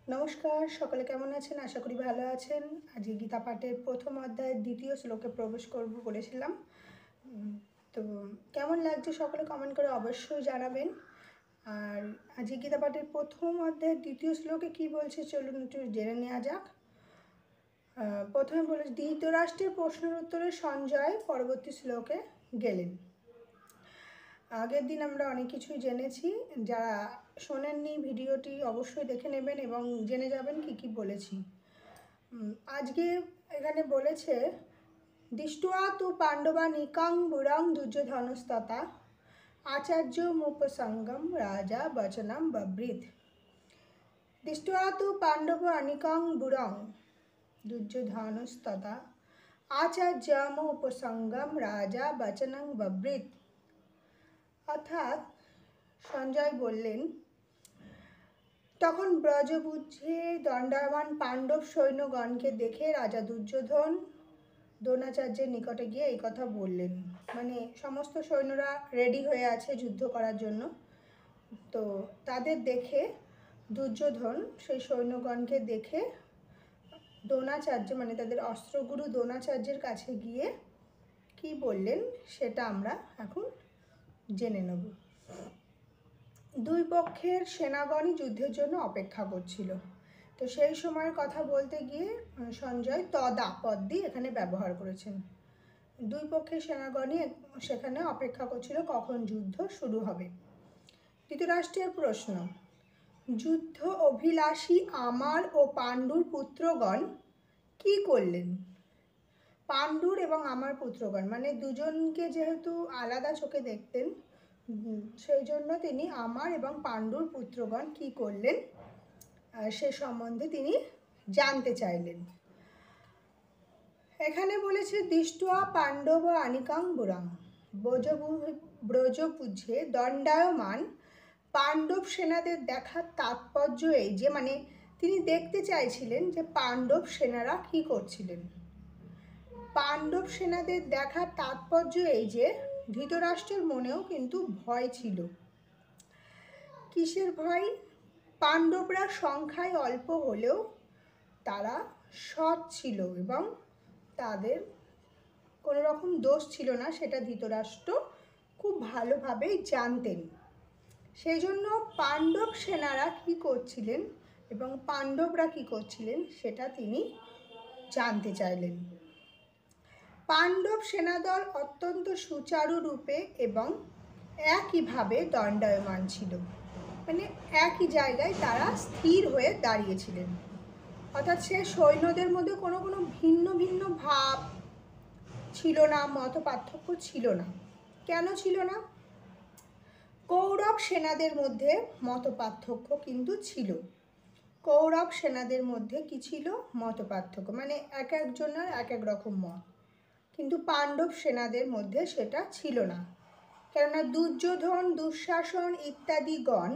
নমস্কার, সকলে কেমন আছেন? আশা করি ভালো আছেন। আজকে গীতা পাঠের প্রথম অধ্যায়ের দ্বিতীয় শ্লোকে প্রবেশ করব বলেছিলাম। তো কেমন লাগছে সকলে কমেন্ট করে অবশ্যই জানাবেন। আর আজকে গীতা পাঠের প্রথম অধ্যায়ের দ্বিতীয় শ্লোকে কি বলছে চলুন একটু জেনে নেওয়া যাক। প্রথমে বলেছে ধৃতরাষ্ট্রের প্রশ্নের উত্তরে সঞ্জয় পরবর্তী শ্লোকে গেলেন। আগের দিন আমরা অনেক কিছুই জেনেছি, যারা শোনেননি ভিডিওটি অবশ্যই দেখে নেবেন এবং জেনে যাবেন কি কি বলেছি। আজকে এখানে বলেছে দৃষ্ট্বা তু পাণ্ডবা নিকাং বুড়াং দুর্যোধনস্ততা আচার্য মুপসঙ্গম রাজা বচনম বব্রীত। দৃষ্ট্বা তু পাণ্ডব অনিকাং বুড়াং দুর্যোধনস্ততা আচার্য মুপসঙ্গম রাজা বচনং বব্রীত। অর্থাৎ সঞ্জয় বললেন, তখন ব্রজভূজে দণ্ডায়মান পাণ্ডব সৈন্যগণকে দেখে রাজা দুর্যোধন দ্রোণাচার্যের নিকটে গিয়ে এই কথা বললেন। মানে সমস্ত সৈন্যরা রেডি হয়ে আছে যুদ্ধ করার জন্য। তো তাদের দেখে দুর্যোধন সেই সৈন্যগণকে দেখে দ্রোণাচার্য মানে তাদের অস্ত্রগুরু দ্রোণাচার্যের কাছে গিয়ে কি বললেন সেটা আমরা এখন জেনে নেব। দুই পক্ষের সেনাগণই যুদ্ধের জন্য অপেক্ষা করছিল। তো সেই সময়ের কথা বলতে গিয়ে সঞ্জয় তদা পদ দিয়ে এখানে ব্যবহার করেছেন। দুই পক্ষের সেনাগণই সেখানে অপেক্ষা করছিল কখন যুদ্ধ শুরু হবে। ধৃতরাষ্ট্রের প্রশ্ন, যুদ্ধ অভিলাষী আমার ও পাণ্ডুর পুত্রগণ কি করলেন? পাণ্ডুর এবং আমার পুত্রগণ মানে দুজনকে যেহেতু আলাদা চোখে দেখতেন, সেই জন্য তিনি আমার এবং পাণ্ডুর পুত্রগণ কি করলেন সে সম্বন্ধে তিনি জানতে চাইলেন। এখানে বলেছে দৃষ্ট্বা পাণ্ডব আনিকাং বুড়াং ব্রজভূজে দণ্ডায়মান পাণ্ডব সেনাদের দেখার তাৎপর্য এই যে মানে তিনি দেখতে চাইছিলেন যে পাণ্ডব সেনারা কি করছিলেন। পাণ্ডব সেনাদের দেখার তাৎপর্য এই যে ধৃতরাষ্ট্রের মনেও কিন্তু ভয় ছিল। কিসের ভয়? পাণ্ডবরা সংখ্যায় অল্প হলেও তারা সৎ ছিল এবং তাদের কোনো রকম দোষ ছিল না, সেটা ধৃতরাষ্ট্র খুব ভালোভাবেই জানতেন। সেই জন্য পাণ্ডব সেনারা কি করছিলেন এবং পাণ্ডবরা কি করছিলেন সেটা তিনি জানতে চাইলেন। পাণ্ডব সেনাদল অত্যন্ত সুচারুরূপে এবং একইভাবে দণ্ডায়মান ছিল, মানে একই জায়গায় তারা স্থির হয়ে দাঁড়িয়েছিলেন। অর্থাৎ সে সৈন্যদের মধ্যে কোনো কোনো ভিন্ন ভিন্ন ভাব ছিল না, মত পার্থক্য ছিল না। কেন ছিল না? কৌরব সেনাদের মধ্যে মত পার্থক্য কিন্তু ছিল। কৌরব সেনাদের মধ্যে কি ছিল? মত পার্থক্য, মানে এক একজনের এক এক রকম মত। কিন্তু পাণ্ডব সেনাদের মধ্যে সেটা ছিল না, কেননা দুর্যোধন দুঃশাসন ইত্যাদিগণ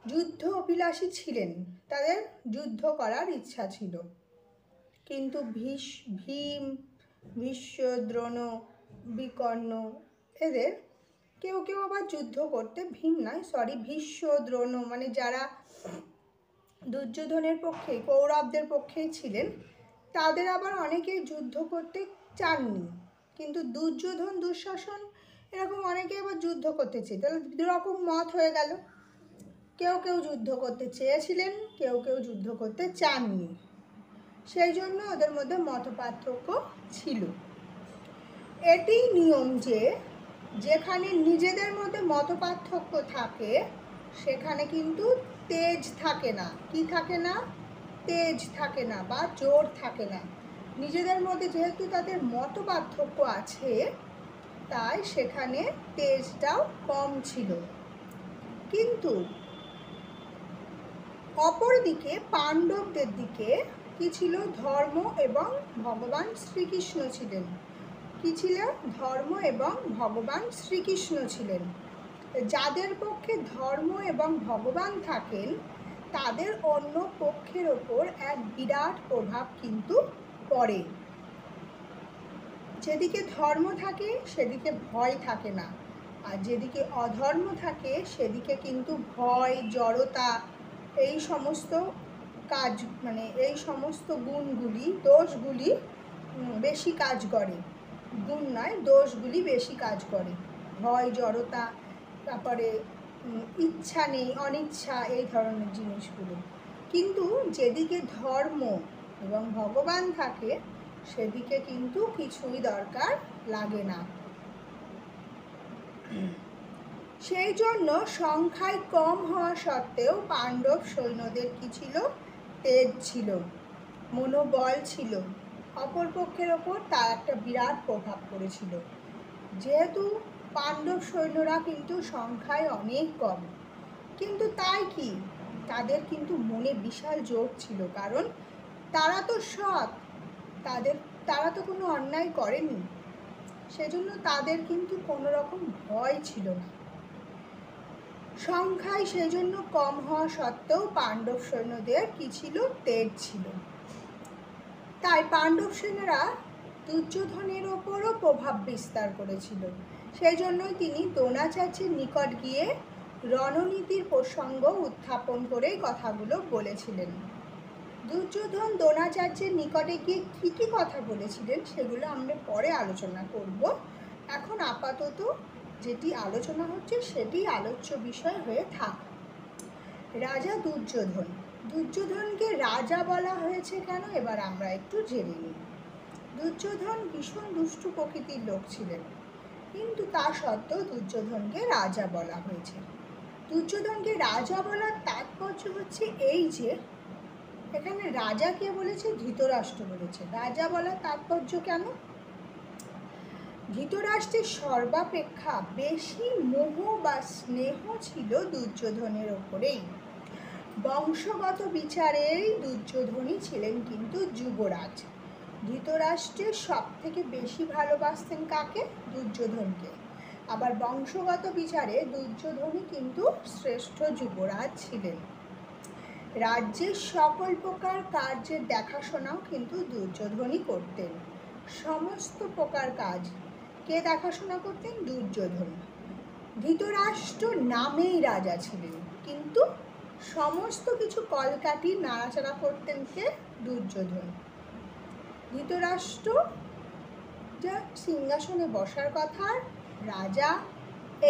যুদ্ধ অভিলাষী ছিলেন, তাদের যুদ্ধ করার ইচ্ছা ছিল। কিন্তু ভীম ভীষ্ম দ্রোণ বিকর্ণ এদের কেউ কেউ আবার যুদ্ধ করতে ভীষ্ম দ্রোণ মানে যারা দুর্যোধনের পক্ষে কৌরবদের পক্ষেই ছিলেন, তাদের আবার অনেকেই যুদ্ধ করতে চাননি। কিন্তু দুর্যোধন দুঃশাসন এরকম অনেকে আবার যুদ্ধ করতে চেয়ে, তাহলে দুরকম মত হয়ে গেল। কেউ কেউ যুদ্ধ করতে চেয়েছিলেন, কেউ কেউ যুদ্ধ করতে চাননি। সেই জন্য ওদের মধ্যে মত পার্থক্য ছিল। এটি নিয়ম যে যেখানে নিজেদের মধ্যে মত পার্থক্য থাকে সেখানে কিন্তু তেজ থাকে না। কি থাকে না? তেজ থাকে না বা জোর থাকে না। নিজেদের মধ্যে যেহেতু তাদের মত পার্থক্য আছে তাই সেখানে তেজটাও কম ছিল। কিন্তু অপরদিকে পাণ্ডবদের দিকে কি ছিল? ধর্ম এবং ভগবান শ্রীকৃষ্ণ ছিলেন। কি ছিল? ধর্ম এবং ভগবান শ্রীকৃষ্ণ ছিলেন। যাদের পক্ষে ধর্ম এবং ভগবান থাকেন তাদের অন্য পক্ষের ওপর এক বিরাট প্রভাব কিন্তু পড়ে। যেদিকে ধর্ম থাকে সেদিকে ভয় থাকে না, আর যেদিকে অধর্ম থাকে সেদিকে কিন্তু ভয়, জড়তা এই সমস্ত কাজ মানে এই সমস্ত গুণগুলি দোষগুলি বেশি কাজ করে, গুণ নয় দোষগুলি বেশি কাজ করে। ভয়, জড়তা, তারপরে ইচ্ছা নেই, অনিচ্ছা, এই ধরনের জিনিসগুলো। কিন্তু যেদিকে ধর্ম এবং ভগবান থাকে সেদিকে কিন্তু কিছুই দরকার লাগে না। সেই জন্য সংখ্যায় কম হওয়া সত্ত্বেও পাণ্ডব সৈন্যদের কি ছিল? তেজ ছিল, মনোবল ছিল, অপরপক্ষের ওপর তার একটা বিরাট প্রভাব পড়েছিল। যেহেতু পাণ্ডব সৈন্যরা কিন্তু সংখ্যায় অনেক কম, কিন্তু তাই কি তাদের কিন্তু মনে বিশাল জোর ছিল, কারণ তারা তো সৎ, তারা তো কোনো অন্যায় করেনি, সেজন্য তাদের কিন্তু কোনো রকম ভয় ছিল না। সংখ্যায় সেই জন্য কম হওয়া সত্ত্বেও পাণ্ডব সৈন্যদের কি ছিল? তেজ ছিল। তাই পাণ্ডব সৈন্যরা দুর্যোধনের ওপরও প্রভাব বিস্তার করেছিল। সেই জন্যই তিনি দ্রোণাচার্যের নিকট গিয়ে রণনীতির প্রসঙ্গ উত্থাপন করে কথাগুলো বলেছিলেন। দুর্যোধন দ্রোণাচার্যের নিকটে গিয়ে কী কী কথা বলেছিলেন সেগুলো আমরা পরে আলোচনা করব। এখন আপাতত যেটি আলোচনা হচ্ছে সেটি আলোচ্য বিষয় হয়ে থাক। রাজা দুর্যোধন। দুর্যোধনকে রাজা বলা হয়েছে কেন, এবার আমরা একটু জেনে নিই। দুর্যোধন ভীষণ দুষ্টু প্রকৃতির লোক ছিলেন, কিন্তু তা সত্ত্বেও দুর্যোধনকে রাজা বলা হয়েছে। দুর্যোধনকে রাজা বলার তাৎপর্য হচ্ছে এই যে এখানে রাজা কে বলেছে? ধৃতরাষ্ট্র বলেছে। রাজা বলার তাৎপর্য কেন? ধৃতরাষ্ট্রের সর্বাপেক্ষা বেশি মোহ বা স্নেহ ছিল দুর্যোধনের ওপরেই। বংশগত বিচারেই দুর্যোধনই ছিলেন কিন্তু যুবরাজ। ধৃতরাষ্ট্রের সব থেকে বেশি ভালোবাসতেন কাকে? দুর্যোধনকে। আবার বংশগত বিচারে দুর্যোধনই কিন্তু শ্রেষ্ঠ যুবরাজ ছিলেন। রাজ্যের সকল প্রকার কার্যের দেখাশোনাও কিন্তু দুর্যোধনই করতেন। সমস্ত প্রকার কাজ কে দেখাশোনা করতেন? দুর্যোধন। ধৃতরাষ্ট্র নামেই রাজা ছিলেন, কিন্তু সমস্ত কিছু কলকাঠি নাড়াচাড়া করতেন কে? দুর্যোধন। ধৃতরাষ্ট্র যা সিংহাসনে বসার কথা, রাজা,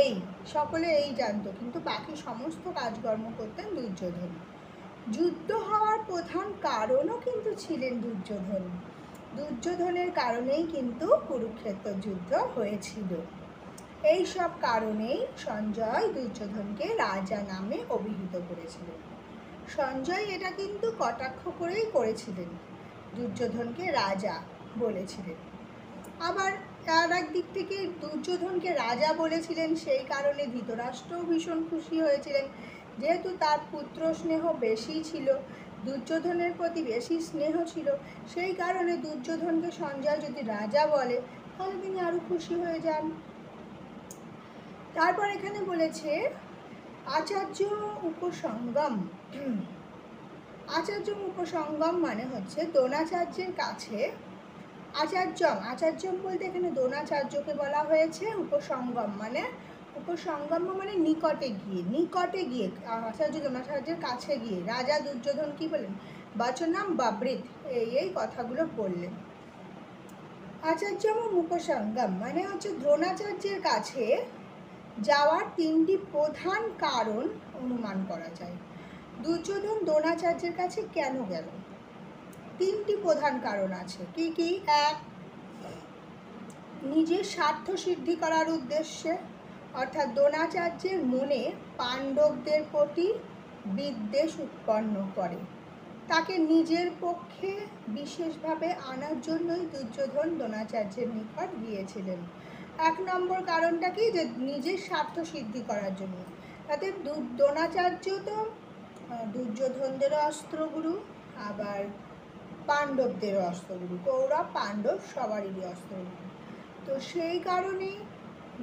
এই সকলে এই জানতো, কিন্তু বাকি সমস্ত কাজকর্ম করতেন দুর্যোধন। যুদ্ধ হওয়ার প্রধান কারণও কিন্তু ছিলেন দুর্যোধন। দুর্যোধনের কারণেই কিন্তু কুরুক্ষেত্র যুদ্ধ হয়েছিল। এই সব কারণেই সঞ্জয় দুর্যোধনকে রাজা নামে অভিহিত করেছিলেন। সঞ্জয় এটা কিন্তু কটাক্ষ করেই করেছিলেন, দুর্যোধনকে রাজা বলেছিলেন। আবার তার এক দিক থেকে দুর্যোধনকে রাজা বলেছিলেন, সেই কারণে ধৃতরাষ্ট্রও ভীষণ খুশি হয়েছিলেন। যেহেতু তার পুত্র স্নেহ বেশি ছিল, দুর্যোধনের প্রতি বেশি স্নেহ ছিল, সেই কারণে দুর্যোধনকে সঞ্জয় যদি রাজা বলে তাহলে তিনি আরও খুশি হয়ে যান। তারপর এখানে বলেছে আচার্য উপসঙ্গম। আচার্য উপসঙ্গম মানে হচ্ছে দ্রোণাচার্যের কাছে আচার্যম বলতে এখানে দ্রোণাচার্যকে বলা হয়েছে। উপসঙ্গম মানে নিকটে গিয়ে আচার্য দ্রোণাচার্যের কাছে গিয়ে রাজা দুর্যোধন কি বলেন? বচনম বাবৃত, এই কথাগুলো বললেন। আচার্যম উপসঙ্গম মানে হচ্ছে দ্রোণাচার্যের কাছে যাওয়ার তিনটি প্রধান কারণ অনুমান করা যায়। দুর্যোধন দ্রোণাচার্যের কাছে কেন গেল? তিনটি প্রধান কারণ আছে। কি কি? এক, নিজের স্বার্থ সিদ্ধি করার উদ্দেশ্যে, অর্থাৎ দ্রোণাচার্যের মনে পাণ্ডবদের প্রতি বিদ্বেষ উৎপন্ন করে, তাকে নিজের পক্ষে বিশেষভাবে আনার জন্যই দুর্যোধন দ্রোণাচার্যের নিকট গিয়েছিলেন। এক নম্বর কারণটা কি? যে নিজের স্বার্থ সিদ্ধি করার জন্য। তাতে দ্রোণাচার্য তো দুর্যোধনদেরও অস্ত্রগুরু, আবার পাণ্ডবদেরও অস্ত্রগুরু, কৌরব পাণ্ডব সবারই অস্ত্রগুরু। তো সেই কারণে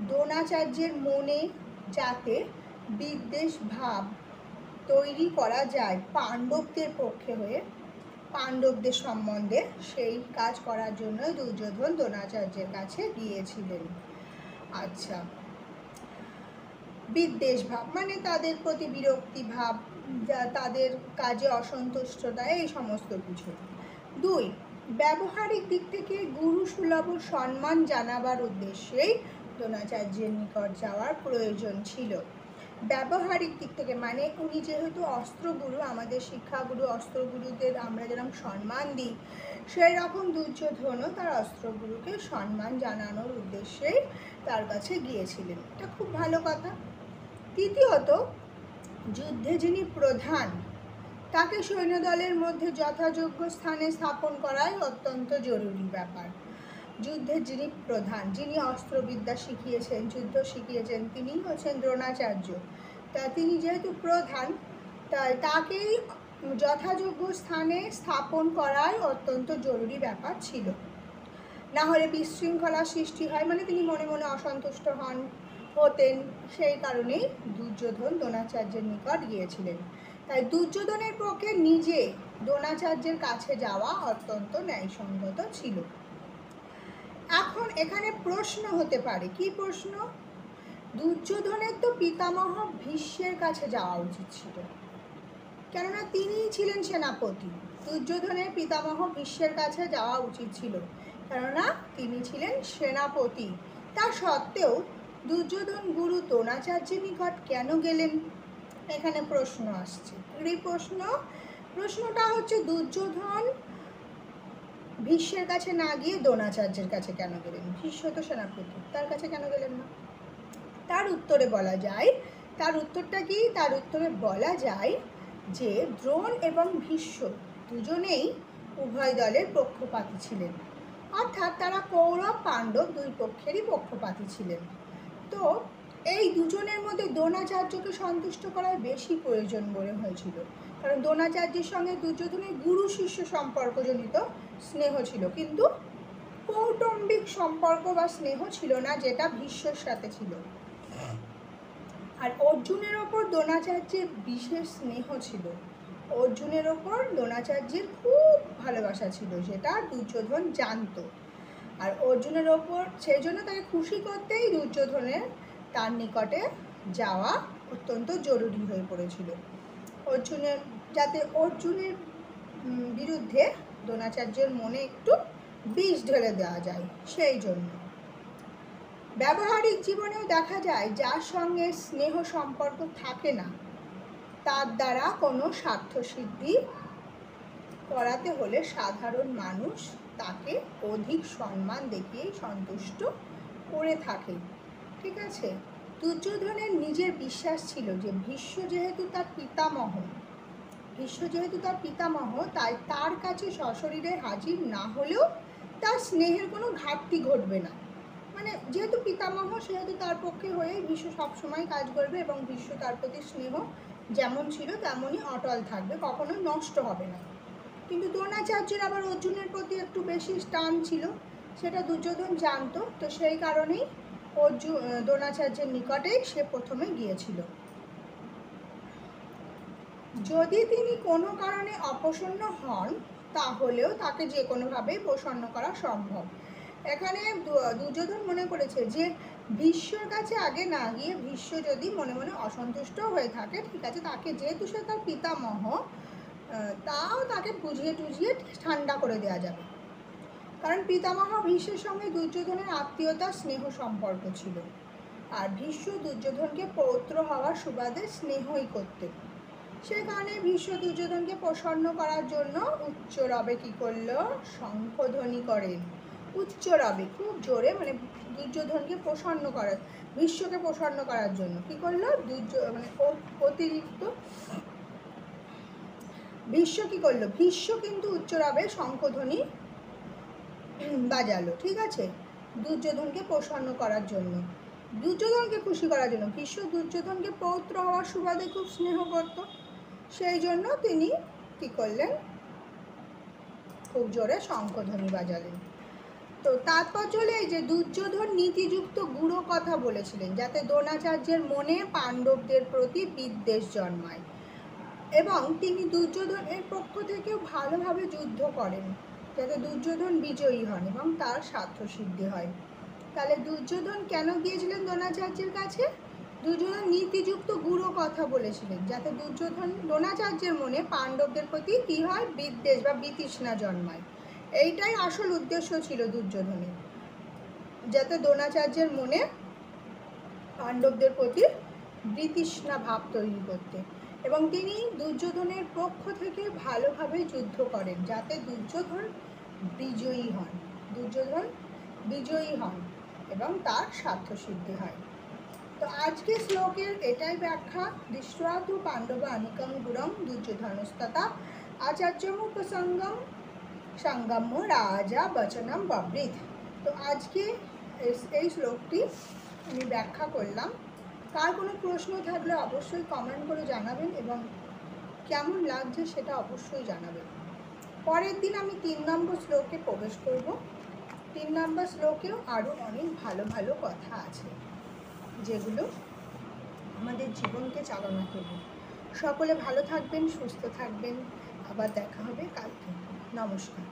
দ্রোণাচার্যের মনে যাতে বিদ্বেষ ভাব তৈরি করা যায় পাণ্ডবদের পক্ষে হয়ে, পাণ্ডবদের সম্বন্ধে, সেই কাজ করার জন্য দুর্যোধন দ্রোণাচার্যের কাছে গিয়েছিলেন। আচ্ছা, বিদ্বেষ ভাব মানে তাদের প্রতি বিরক্তি ভাব যা তাদের কাজে অসন্তুষ্টতা, এই সমস্ত কিছু। 2, ব্যবহারিক দিক থেকে গুরু সুলভ সম্মান জানাবার উদ্দেশ্যেই দ্রোণাচার্যের নিকট যাওয়ার প্রয়োজন ছিল। ব্যবহারিক দিক থেকে মানে উনি যেহেতু অস্ত্রগুরু, আমাদের শিক্ষাগুরু, অস্ত্রগুরুদের আমরা যেরকম সম্মান দিই, সেই রকম দুর্যোধনও তার অস্ত্রগুরুকে সম্মান জানানোর উদ্দেশ্যেই তার কাছে গিয়েছিলেন। এটা খুব ভালো কথা। তৃতীয়ত, যুদ্ধে যিনি প্রধান তাকে সৈন্যদলের মধ্যে যথাযোগ্য স্থানে স্থাপন করাই অত্যন্ত জরুরি ব্যাপার। যুদ্ধের যিনি প্রধান, যিনি অস্ত্রবিদ্যা শিখিয়েছেন, যুদ্ধ শিখিয়েছেন, তিনি হচ্ছেন দ্রোণাচার্য। তা তিনি যেহেতু প্রধান, তাই তাকেই যথাযোগ্য স্থানে স্থাপন করাই অত্যন্ত জরুরি ব্যাপার ছিল। না হলে বিশৃঙ্খলা সৃষ্টি হয়, মানে তিনি মনে মনে অসন্তুষ্ট হতেন। সেই কারণেই দুর্যোধন দ্রোণাচার্যের নিকট গিয়েছিলেন। তাই দুর্যোধনের পক্ষে নিজে দ্রোণাচার্যের কাছে যাওয়া অত্যন্ত ন্যায়সঙ্গত ছিল। এখন এখানে প্রশ্ন হতে পারে, কি প্রশ্ন? দুর্যোধনের তো পিতামহ ভীষ্মের কাছে যাওয়া উচিত ছিল, কেননা তিনিই ছিলেন সেনাপতি। দুর্যোধনের পিতামহ ভীষ্মের কাছে যাওয়া উচিত ছিল, কেননা তিনি ছিলেন সেনাপতি। তা সত্ত্বেও দুর্যোধন গুরু দ্রোণাচার্যের নিকট কেন গেলেন? এখানে প্রশ্ন আসছে। এই প্রশ্নটা হচ্ছে দুর্যোধন ভীষ্মের কাছে না গিয়ে দ্রোণাচার্যের কাছে কেন গেলেন? ভীষ্ম তো সেনাপতি, তার কাছে কেন গেলেন না? তার উত্তরে বলা যায়, তার উত্তরটা কি? তার উত্তরে বলা যায় যে দ্রোণ এবং ভীষ্ম দুজনেই উভয় দলের পক্ষপাতী ছিলেন, অর্থাৎ তারা কৌরব পাণ্ডব দুই পক্ষেরই পক্ষপাতী ছিলেন। তো এই দুজনের মধ্যে দ্রোণাচার্যকে সন্তুষ্ট করার বেশি প্রয়োজন মনে হয়েছিল, কারণ দ্রোণাচার্যের সঙ্গে দুর্যোধনের গুরু শিষ্য সম্পর্কজনিত স্নেহ ছিল, কিন্তু কৌটুম্বিক সম্পর্ক বা স্নেহ ছিল না, যেটা ভীষ্মের সাথে ছিল। আর অর্জুনের ওপর দ্রোণাচার্যের বিশেষ স্নেহ ছিল, অর্জুনের ওপর দ্রোণাচার্যের খুব ভালোবাসা ছিল, যেটা দুর্যোধন জানতো। আর অর্জুনের ওপর সেই জন্য তাকে খুশি করতেই দুর্যোধনের তার নিকটে যাওয়া অত্যন্ত জরুরি হয়ে পড়েছিল, যাতে অর্জুনের বিরুদ্ধে দ্রোণাচার্যের মনে একটু বিষ ঢেলে দেওয়া যায়, সেই জন্য। ব্যবহারিক জীবনেও দেখা যায় যার সঙ্গে স্নেহ সম্পর্ক থাকে না, তার দ্বারা কোনো স্বার্থসিদ্ধি করাতে হলে সাধারণ মানুষ তাকে অধিক সম্মান দেখিয়েই সন্তুষ্ট করে থাকে। ঠিক আছে? দুর্যোধনের নিজের বিশ্বাস ছিল যে ভীষ্ম যেহেতু তার পিতামহ, তাই তার কাছে সশরীরে হাজির না হলেও তার স্নেহের কোনো ঘাটতি ঘটবে না। মানে যেহেতু পিতামহ, সেহেতু তার পক্ষে হয়েই ভীষ্ম সবসময় কাজ করবে এবং ভীষ্ম তার প্রতি স্নেহ যেমন ছিল তেমনই অটল থাকবে, কখনো নষ্ট হবে না। কিন্তু দ্রোণাচার্যের আবার অর্জুনের প্রতি একটু বেশি টান ছিল, সেটা দুর্যোধন জানতো। তো সেই কারণেই দ্রোণাচার্যের নিকটেই সে প্রথমে গিয়েছিল। যদি তিনি কোনো কারণে অপ্রসন্ন হন, তাহলেও তাকে যে কোনোভাবেই প্রসন্ন করা সম্ভব। এখানে দুর্যোধন মনে করেছে যে ভীষ্মের কাছে আগে না গিয়ে ভীষ্ম যদি মনে মনে অসন্তুষ্ট হয়ে থাকে, ঠিক আছে, তাকে যেহেতু সে তার পিতামহ, তাও তাকে বুঝিয়ে টুঝিয়ে ঠান্ডা করে দেওয়া যাবে। কারণ পিতামহ ভীষ্মের সঙ্গে দুর্যোধনের আত্মীয়তা স্নেহ সম্পর্ক ছিল, আর ভীষ্ম দুর্যোধনকে পৌত্র হওয়ার সুবাদে স্নেহই করতেন। সে কারণে ভীষ্ম দুর্যোধনকে প্রসন্ন করার জন্য উচ্চ রবে কী করলো? শঙ্খধ্বনি করেন। উচ্চ রবে, খুব জোরে, মানে দুর্যোধনকে প্রসন্ন করার, ভীষ্মকে প্রসন্ন করার জন্য কী করলো? অতিরিক্ত ভীষ্ম কী করলো? ভীষ্ম কিন্তু উচ্চ রবে শঙ্খধ্বনি বাজালো। ঠিক আছে? দুর্যোধনকে প্রসন্ন করার জন্য, দুর্যোধনকে খুশি করার জন্য। ভীষ্ম দুর্যোধনকে পৌত্র হওয়ার সুবাদে খুব স্নেহ করত, সেই জন্য তিনি কী করলেন? খুব জোরে শঙ্খধ্বনি বাজালেন। তো তাৎপর্য হলো এই যে দুর্যোধন নীতিযুক্ত গূঢ় কথা বলেছিলেন, যাতে দ্রোণাচার্যের মনে পাণ্ডবদের প্রতি বিদ্বেষ জন্মায়, এবং তিনি দুর্যোধনের পক্ষ থেকেও ভালোভাবে যুদ্ধ করেন, যাতে দুর্যোধন বিজয়ী হন এবং তার স্বার্থসিদ্ধি হয়। তাহলে দুর্যোধন কেন গিয়েছিলেন দ্রোণাচার্যের কাছে? দুর্যোধন নীতিযুক্ত গুরু কথা বলেছিলেন, যাতে দুর্যোধন দ্রোণাচার্যের মনে পাণ্ডবদের প্রতি কী হয়, বিদ্বেষ বা বিতৃষ্ণা জন্মায়। এইটাই আসল উদ্দেশ্য ছিল দুর্যোধনের, যাতে দ্রোণাচার্যের মনে পাণ্ডবদের প্রতি বিতৃষ্ণা ভাব তৈরি করতে, এবং তিনি দুর্যোধনের পক্ষ থেকে ভালোভাবে যুদ্ধ করেন, যাতে দুর্যোধন বিজয়ী হন এবং তার স্বার্থসিদ্ধি হয়। তো আজকে শ্লোকের এটাই ব্যাখ্যা। দৃष्ट्वा তু পাণ্ডবানীকং গুরং দুর্যোধনস্ততা আচার্যমুপসঙ্গম সঙ্গম্য রাজা বচনম বব্রীথ। তো আজকে এই শ্লোকটি আমি ব্যাখ্যা করলাম। কার কোনো প্রশ্ন থাকলে অবশ্যই কমেন্ট করে জানাবেন, এবং কেমন লাগছে সেটা অবশ্যই জানাবেন। পরের দিন আমি 3 নম্বর শ্লোকে প্রবেশ করব। 3 নম্বর শ্লোকেও আরও অনেক ভালো ভালো কথা আছে, যেগুলো আমাদের জীবনকে চালনা করবে। সকলে ভালো থাকবেন, সুস্থ থাকবেন। আবার দেখা হবে কালকে। নমস্কার।